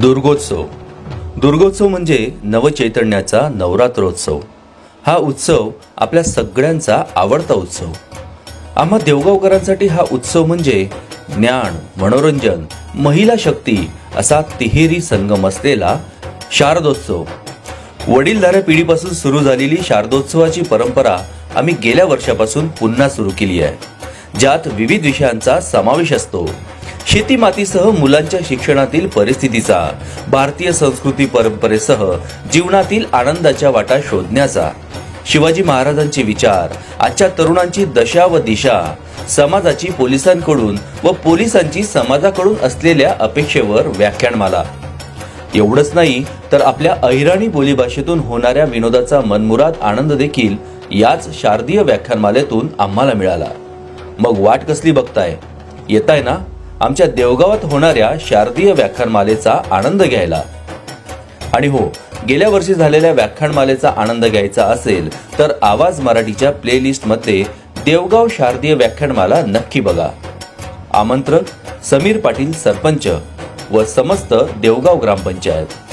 दुर्गोत्सव. दुर्गोत्सव म्हणजे नवचैतन्याचा नवरात्रोत्सव. हा उत्सव आपल्या सगळ्यांचा आवडता उत्सव. आम्हा देवगावकरांसाठी हा उत्सव म्हणजे ज्ञान, मनोरंजन, महिला शक्ती असा तिहेरी संगम असलेला शारदोत्सव. वडीलधाऱ्या पिढीपासून सुरू झालेली शारदोत्सवाची परंपरा आम्ही गेल्या वर्षापासून पुन्हा सुरू केली आहे, ज्यात विविध विषयांचा समावेश असतो. शेती मातीसह मुलांच्या शिक्षणातील परिस्थितीचा, भारतीय संस्कृती परंपरेसह जीवनातील आनंदाच्या वाटा शोधण्याचा, शिवाजी महाराजांचे विचार, आजच्या तरुणांची दशा व दिशा, समाजाची पोलिसांकडून व पोलिसांची समाजाकडून असलेल्या अपेक्षेवर व्याख्यानमाला. एवढंच नाही तर आपल्या अहिराणी बोलीभाषेतून होणाऱ्या विनोदाचा मनमुराद आनंद देखील याच शारदीय व्याख्यानमालेतून आम्हाला मिळाला. मग वाट कसली बघताय? येताय ना आमच्या देवगावात होणाऱ्या शारदीय व्याख्यानमालेचा आनंद घ्यायला? आणि हो, गेल्या वर्षी झालेल्या व्याख्यानमालेचा आनंद घ्यायचा असेल तर आवाज मराठीच्या प्लेलिस्ट मध्ये देवगाव शारदीय व्याख्यानमाला नक्की बघा. आमंत्रक समीर पाटील, सरपंच व समस्त देवगाव ग्रामपंचायत.